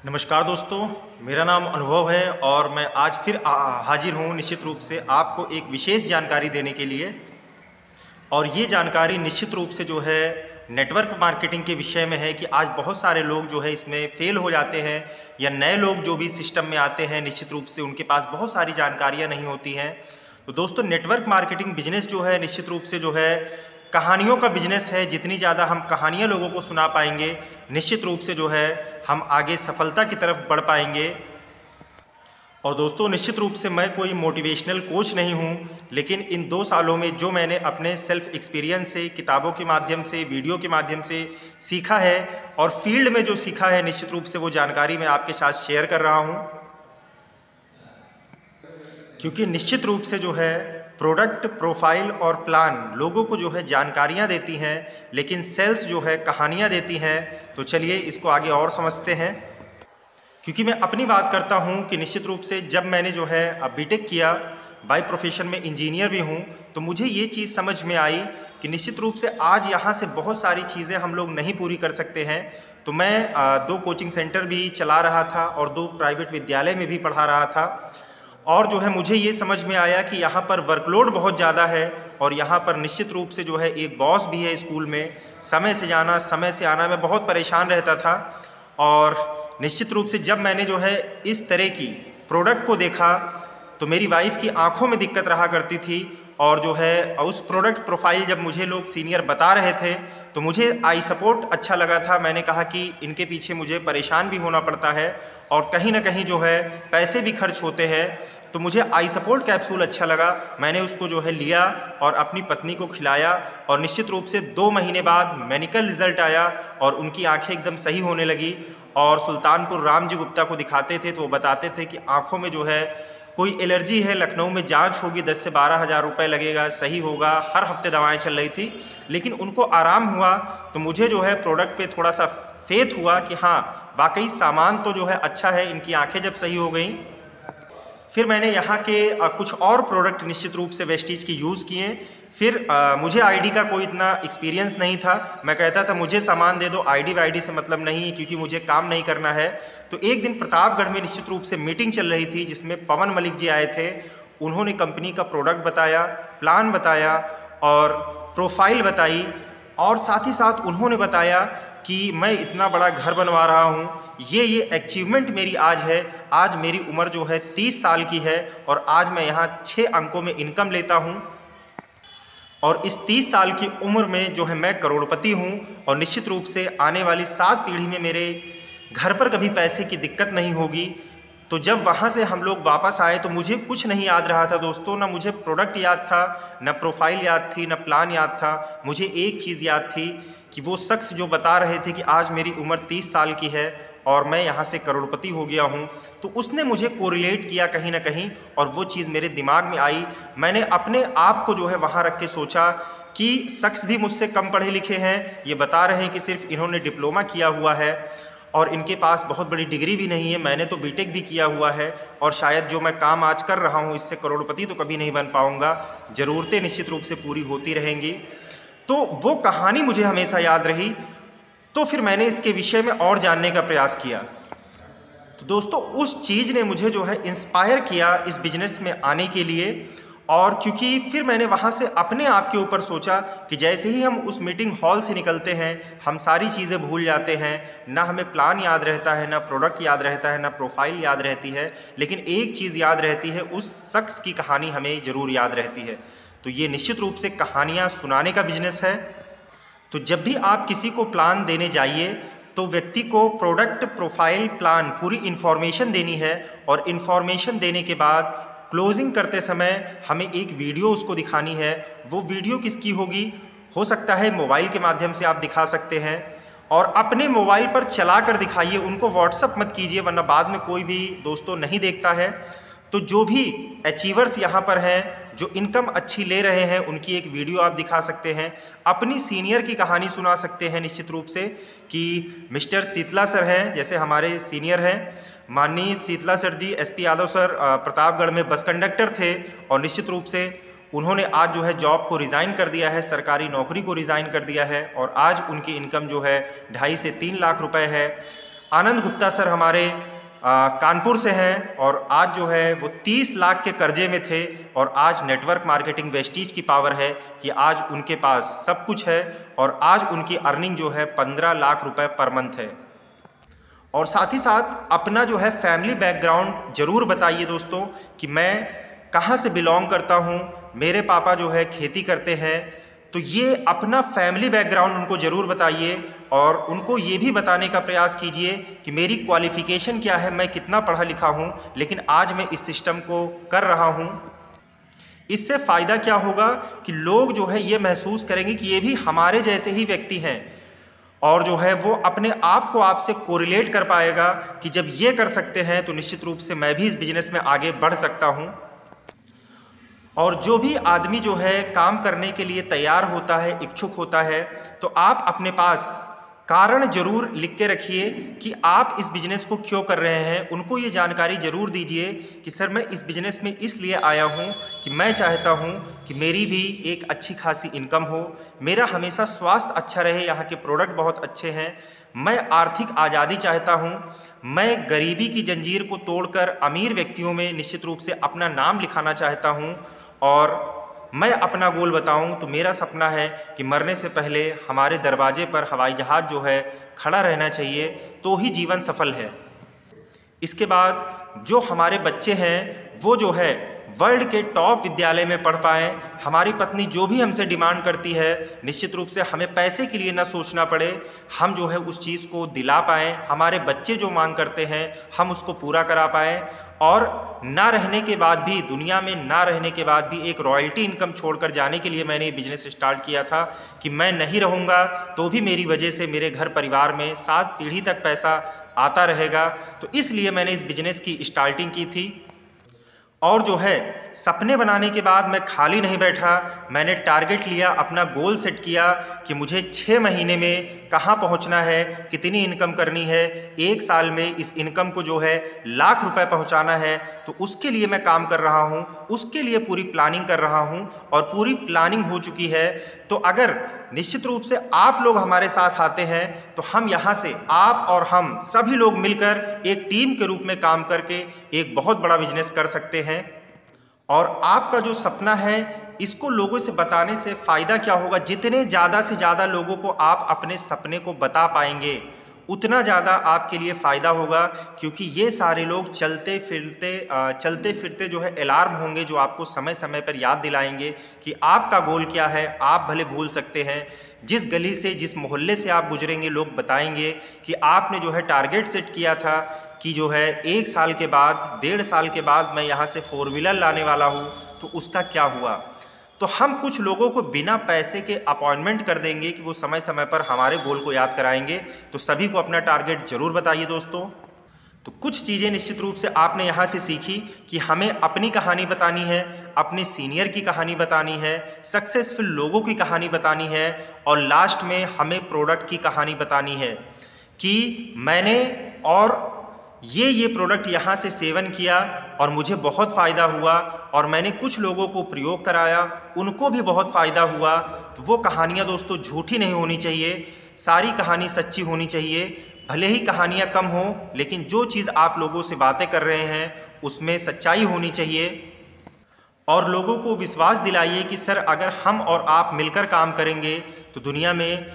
नमस्कार दोस्तों, मेरा नाम अनुभव है और मैं आज फिर हाजिर हूँ निश्चित रूप से आपको एक विशेष जानकारी देने के लिए। और ये जानकारी निश्चित रूप से जो है नेटवर्क मार्केटिंग के विषय में है कि आज बहुत सारे लोग जो है इसमें फेल हो जाते हैं या नए लोग जो भी सिस्टम में आते हैं निश्चित रूप से उनके पास बहुत सारी जानकारियाँ नहीं होती हैं। तो दोस्तों, नेटवर्क मार्केटिंग बिजनेस जो है निश्चित रूप से जो है कहानियों का बिजनेस है। जितनी ज़्यादा हम कहानियाँ लोगों को सुना पाएंगे निश्चित रूप से जो है हम आगे सफलता की तरफ बढ़ पाएंगे। और दोस्तों, निश्चित रूप से मैं कोई मोटिवेशनल कोच नहीं हूँ, लेकिन इन 2 सालों में जो मैंने अपने सेल्फ एक्सपीरियंस से, किताबों के माध्यम से, वीडियो के माध्यम से सीखा है और फील्ड में जो सीखा है निश्चित रूप से वो जानकारी मैं आपके साथ शेयर कर रहा हूँ। क्योंकि निश्चित रूप से जो है प्रोडक्ट, प्रोफाइल और प्लान लोगों को जो है जानकारियाँ देती हैं, लेकिन सेल्स जो है कहानियाँ देती हैं। तो चलिए इसको आगे और समझते हैं। क्योंकि मैं अपनी बात करता हूँ कि निश्चित रूप से जब मैंने जो है बीटेक किया, बाय प्रोफेशन में इंजीनियर भी हूँ, तो मुझे ये चीज़ समझ में आई कि निश्चित रूप से आज यहाँ से बहुत सारी चीज़ें हम लोग नहीं पूरी कर सकते हैं। तो मैं 2 कोचिंग सेंटर भी चला रहा था और 2 प्राइवेट विद्यालय में भी पढ़ा रहा था। और जो है मुझे ये समझ में आया कि यहाँ पर वर्कलोड बहुत ज़्यादा है और यहाँ पर निश्चित रूप से जो है एक बॉस भी है स्कूल में। समय से जाना, समय से आना, मैं बहुत परेशान रहता था। और निश्चित रूप से जब मैंने जो है इस तरह की प्रोडक्ट को देखा तो मेरी वाइफ की आंखों में दिक्कत रहा करती थी। और जो है उस प्रोडक्ट प्रोफाइल जब मुझे लोग सीनियर बता रहे थे तो मुझे आई सपोर्ट अच्छा लगा था। मैंने कहा कि इनके पीछे मुझे परेशान भी होना पड़ता है और कहीं ना कहीं जो है पैसे भी खर्च होते हैं, तो मुझे आई सपोर्ट कैप्सूल अच्छा लगा। मैंने उसको जो है लिया और अपनी पत्नी को खिलाया और निश्चित रूप से 2 महीने बाद मेडिकल रिजल्ट आया और उनकी आंखें एकदम सही होने लगी। और सुल्तानपुर रामजी गुप्ता को दिखाते थे तो वो बताते थे कि आंखों में जो है कोई एलर्जी है, लखनऊ में जांच होगी, 10 से 12 हज़ार रुपये लगेगा, सही होगा। हर हफ्ते दवाएं चल रही थी, लेकिन उनको आराम हुआ। तो मुझे जो है प्रोडक्ट पे थोड़ा सा फेथ हुआ कि हाँ वाकई सामान तो जो है अच्छा है। इनकी आंखें जब सही हो गई, फिर मैंने यहाँ के कुछ और प्रोडक्ट निश्चित रूप से वेस्टीज की यूज़ किए। फिर मुझे आईडी का कोई इतना एक्सपीरियंस नहीं था। मैं कहता था मुझे सामान दे दो, आईडी वाईडी से मतलब नहीं है, क्योंकि मुझे काम नहीं करना है। तो एक दिन प्रतापगढ़ में निश्चित रूप से मीटिंग चल रही थी जिसमें पवन मलिक जी आए थे। उन्होंने कंपनी का प्रोडक्ट बताया, प्लान बताया और प्रोफाइल बताई। और साथ ही साथ उन्होंने बताया कि मैं इतना बड़ा घर बनवा रहा हूँ, ये अचीवमेंट मेरी आज है। आज मेरी उम्र जो है 30 साल की है और आज मैं यहाँ 6 अंकों में इनकम लेता हूँ और इस 30 साल की उम्र में जो है मैं करोड़पति हूँ। और निश्चित रूप से आने वाली 7 पीढ़ी में मेरे घर पर कभी पैसे की दिक्कत नहीं होगी। तो जब वहाँ से हम लोग वापस आए तो मुझे कुछ नहीं याद रहा था दोस्तों। ना मुझे प्रोडक्ट याद था, ना प्रोफाइल याद थी, ना प्लान याद था। मुझे एक चीज़ याद थी कि वो शख्स जो बता रहे थे कि आज मेरी उम्र 30 साल की है और मैं यहाँ से करोड़पति हो गया हूँ। तो उसने मुझे कोरिलेट किया कहीं ना कहीं और वो चीज़ मेरे दिमाग में आई। मैंने अपने आप को जो है वहाँ रख के सोचा कि शख्स भी मुझसे कम पढ़े लिखे हैं, ये बता रहे हैं कि सिर्फ इन्होंने डिप्लोमा किया हुआ है और इनके पास बहुत बड़ी डिग्री भी नहीं है। मैंने तो बीटेक भी किया हुआ है और शायद जो मैं काम आज कर रहा हूँ इससे करोड़पति तो कभी नहीं बन पाऊँगा। ज़रूरतें निश्चित रूप से पूरी होती रहेंगी। तो वो कहानी मुझे हमेशा याद रही। तो फिर मैंने इसके विषय में और जानने का प्रयास किया। तो दोस्तों, उस चीज़ ने मुझे जो है इंस्पायर किया इस बिज़नेस में आने के लिए। और क्योंकि फिर मैंने वहाँ से अपने आप के ऊपर सोचा कि जैसे ही हम उस मीटिंग हॉल से निकलते हैं हम सारी चीज़ें भूल जाते हैं। ना हमें प्लान याद रहता है, ना प्रोडक्ट याद रहता है, ना प्रोफाइल याद रहती है, लेकिन एक चीज़ याद रहती है, उस शख्स की कहानी हमें ज़रूर याद रहती है। तो ये निश्चित रूप से कहानियाँ सुनाने का बिजनेस है। तो जब भी आप किसी को प्लान देने जाइए तो व्यक्ति को प्रोडक्ट, प्रोफाइल, प्लान पूरी इन्फॉर्मेशन देनी है और इन्फॉर्मेशन देने के बाद क्लोजिंग करते समय हमें एक वीडियो उसको दिखानी है। वो वीडियो किसकी होगी? हो सकता है मोबाइल के माध्यम से आप दिखा सकते हैं और अपने मोबाइल पर चला कर दिखाइए। उनको व्हाट्सअप मत कीजिए, वरना बाद में कोई भी दोस्तों नहीं देखता है। तो जो भी अचीवर्स यहाँ पर हैं, जो इनकम अच्छी ले रहे हैं, उनकी एक वीडियो आप दिखा सकते हैं। अपनी सीनियर की कहानी सुना सकते हैं निश्चित रूप से कि मिस्टर शीतला सर हैं, जैसे हमारे सीनियर हैं माननीय शीतला सर जी, एसपी यादव सर प्रतापगढ़ में बस कंडक्टर थे और निश्चित रूप से उन्होंने आज जो है जॉब को रिज़ाइन कर दिया है, सरकारी नौकरी को रिज़ाइन कर दिया है और आज उनकी इनकम जो है 2.5 से 3 लाख रुपए है। आनंद गुप्ता सर हमारे कानपुर से हैं और आज जो है वो 30 लाख के कर्जे में थे और आज नेटवर्क मार्केटिंग वेस्टीज की पावर है कि आज उनके पास सब कुछ है और आज उनकी अर्निंग जो है 15 लाख रुपए पर मंथ है। और साथ ही साथ अपना जो है फैमिली बैकग्राउंड ज़रूर बताइए दोस्तों कि मैं कहाँ से बिलोंग करता हूँ, मेरे पापा जो है खेती करते हैं, तो ये अपना फैमिली बैकग्राउंड उनको ज़रूर बताइए और उनको ये भी बताने का प्रयास कीजिए कि मेरी क्वालिफ़िकेशन क्या है, मैं कितना पढ़ा लिखा हूँ, लेकिन आज मैं इस सिस्टम को कर रहा हूँ। इससे फ़ायदा क्या होगा कि लोग जो है ये महसूस करेंगे कि ये भी हमारे जैसे ही व्यक्ति हैं और जो है वो अपने आप को आपसे कोरिलेट कर पाएगा कि जब ये कर सकते हैं तो निश्चित रूप से मैं भी इस बिज़नेस में आगे बढ़ सकता हूँ। और जो भी आदमी जो है काम करने के लिए तैयार होता है, इच्छुक होता है, तो आप अपने पास कारण जरूर लिख के रखिए कि आप इस बिज़नेस को क्यों कर रहे हैं। उनको ये जानकारी ज़रूर दीजिए कि सर मैं इस बिज़नेस में इसलिए आया हूँ कि मैं चाहता हूँ कि मेरी भी एक अच्छी खासी इनकम हो, मेरा हमेशा स्वास्थ्य अच्छा रहे, यहाँ के प्रोडक्ट बहुत अच्छे हैं, मैं आर्थिक आज़ादी चाहता हूँ, मैं गरीबी की जंजीर को तोड़कर अमीर व्यक्तियों में निश्चित रूप से अपना नाम लिखाना चाहता हूँ। और मैं अपना गोल बताऊं तो मेरा सपना है कि मरने से पहले हमारे दरवाजे पर हवाई जहाज़ जो है खड़ा रहना चाहिए, तो ही जीवन सफल है। इसके बाद जो हमारे बच्चे हैं वो जो है वर्ल्ड के टॉप विद्यालय में पढ़ पाएँ। हमारी पत्नी जो भी हमसे डिमांड करती है, निश्चित रूप से हमें पैसे के लिए ना सोचना पड़े, हम जो है उस चीज़ को दिला पाएँ। हमारे बच्चे जो मांग करते हैं हम उसको पूरा करा पाएँ और ना रहने के बाद भी, दुनिया में ना रहने के बाद भी एक रॉयल्टी इनकम छोड़कर जाने के लिए मैंने ये बिज़नेस स्टार्ट किया था कि मैं नहीं रहूँगा तो भी मेरी वजह से मेरे घर परिवार में 7 पीढ़ी तक पैसा आता रहेगा। तो इसलिए मैंने इस बिज़नेस की स्टार्टिंग की थी। और जो है सपने बनाने के बाद मैं खाली नहीं बैठा, मैंने टारगेट लिया, अपना गोल सेट किया कि मुझे 6 महीने में कहाँ पहुँचना है, कितनी इनकम करनी है, 1 साल में इस इनकम को जो है लाख रुपए पहुँचाना है। तो उसके लिए मैं काम कर रहा हूँ, उसके लिए पूरी प्लानिंग कर रहा हूँ और पूरी प्लानिंग हो चुकी है। तो अगर निश्चित रूप से आप लोग हमारे साथ आते हैं तो हम यहाँ से, आप और हम सभी लोग मिलकर एक टीम के रूप में काम करके एक बहुत बड़ा बिजनेस कर सकते हैं। और आपका जो सपना है इसको लोगों से बताने से फ़ायदा क्या होगा, जितने ज़्यादा से ज़्यादा लोगों को आप अपने सपने को बता पाएंगे उतना ज़्यादा आपके लिए फ़ायदा होगा, क्योंकि ये सारे लोग चलते फिरते जो है अलार्म होंगे जो आपको समय समय पर याद दिलाएंगे कि आपका गोल क्या है। आप भले भूल सकते हैं, जिस गली से, जिस मोहल्ले से आप गुजरेंगे लोग बताएंगे कि आपने जो है टारगेट सेट किया था कि जो है 1 साल के बाद, 1.5 साल के बाद मैं यहाँ से 4 व्हीलर लाने वाला हूँ, तो उसका क्या हुआ। तो हम कुछ लोगों को बिना पैसे के अपॉइंटमेंट कर देंगे कि वो समय समय पर हमारे गोल को याद कराएंगे। तो सभी को अपना टारगेट जरूर बताइए दोस्तों। तो कुछ चीज़ें निश्चित रूप से आपने यहाँ से सीखी कि हमें अपनी कहानी बतानी है, अपने सीनियर की कहानी बतानी है, सक्सेसफुल लोगों की कहानी बतानी है और लास्ट में हमें प्रोडक्ट की कहानी बतानी है कि मैंने और ये प्रोडक्ट यहाँ से सेवन किया और मुझे बहुत फ़ायदा हुआ और मैंने कुछ लोगों को प्रयोग कराया, उनको भी बहुत फ़ायदा हुआ। तो वो कहानियाँ दोस्तों झूठी नहीं होनी चाहिए, सारी कहानी सच्ची होनी चाहिए। भले ही कहानियाँ कम हो, लेकिन जो चीज़ आप लोगों से बातें कर रहे हैं उसमें सच्चाई होनी चाहिए। और लोगों को विश्वास दिलाइए कि सर अगर हम और आप मिलकर काम करेंगे तो दुनिया में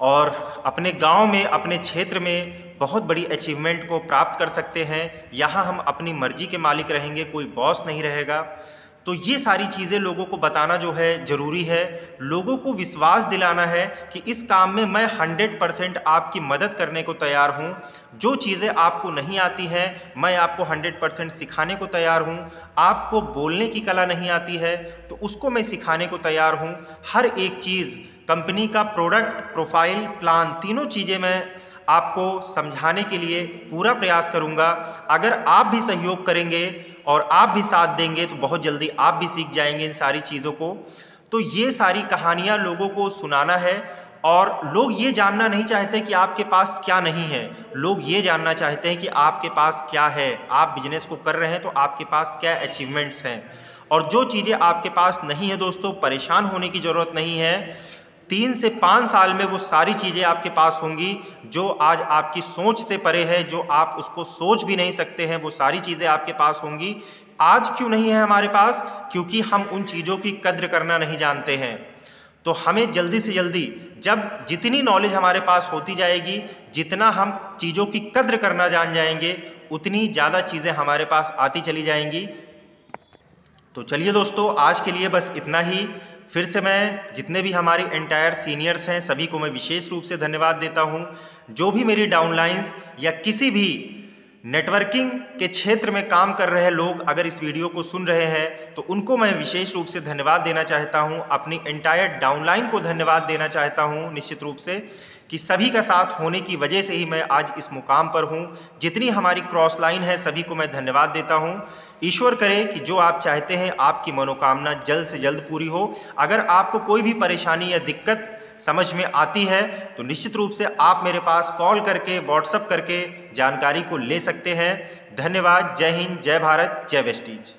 और अपने गांव में, अपने क्षेत्र में बहुत बड़ी अचीवमेंट को प्राप्त कर सकते हैं। यहाँ हम अपनी मर्जी के मालिक रहेंगे, कोई बॉस नहीं रहेगा। तो ये सारी चीज़ें लोगों को बताना जो है ज़रूरी है। लोगों को विश्वास दिलाना है कि इस काम में मैं 100% आपकी मदद करने को तैयार हूँ। जो चीज़ें आपको नहीं आती हैं मैं आपको 100% सिखाने को तैयार हूँ। आपको बोलने की कला नहीं आती है तो उसको मैं सिखाने को तैयार हूँ। हर एक चीज़, कंपनी का प्रोडक्ट, प्रोफाइल, प्लान, तीनों चीज़ें मैं आपको समझाने के लिए पूरा प्रयास करूंगा। अगर आप भी सहयोग करेंगे और आप भी साथ देंगे तो बहुत जल्दी आप भी सीख जाएंगे इन सारी चीज़ों को। तो ये सारी कहानियाँ लोगों को सुनाना है और लोग ये जानना नहीं चाहते कि आपके पास क्या नहीं है, लोग ये जानना चाहते हैं कि आपके पास क्या है। आप बिजनेस को कर रहे हैं तो आपके पास क्या अचीवमेंट्स हैं। और जो चीज़ें आपके पास नहीं है दोस्तों, परेशान होने की ज़रूरत नहीं है। 3 से 5 साल में वो सारी चीज़ें आपके पास होंगी जो आज आपकी सोच से परे है, जो आप उसको सोच भी नहीं सकते हैं, वो सारी चीज़ें आपके पास होंगी। आज क्यों नहीं है हमारे पास? क्योंकि हम उन चीज़ों की कद्र करना नहीं जानते हैं। तो हमें जल्दी से जल्दी, जब जितनी नॉलेज हमारे पास होती जाएगी, जितना हम चीज़ों की कद्र करना जान जाएंगे, उतनी ज़्यादा चीज़ें हमारे पास आती चली जाएंगी। तो चलिए दोस्तों, आज के लिए बस इतना ही। फिर से मैं जितने भी हमारी एंटायर सीनियर्स हैं सभी को मैं विशेष रूप से धन्यवाद देता हूं। जो भी मेरी डाउनलाइंस या किसी भी नेटवर्किंग के क्षेत्र में काम कर रहे लोग अगर इस वीडियो को सुन रहे हैं तो उनको मैं विशेष रूप से धन्यवाद देना चाहता हूं। अपनी एंटायर डाउनलाइन को धन्यवाद देना चाहता हूं निश्चित रूप से, कि सभी का साथ होने की वजह से ही मैं आज इस मुकाम पर हूं। जितनी हमारी क्रॉस लाइन है सभी को मैं धन्यवाद देता हूं। ईश्वर करे कि जो आप चाहते हैं आपकी मनोकामना जल्द से जल्द पूरी हो। अगर आपको कोई भी परेशानी या दिक्कत समझ में आती है तो निश्चित रूप से आप मेरे पास कॉल करके, व्हाट्सएप करके जानकारी को ले सकते हैं। धन्यवाद। जय हिंद, जय भारत, जय वेस्टीज।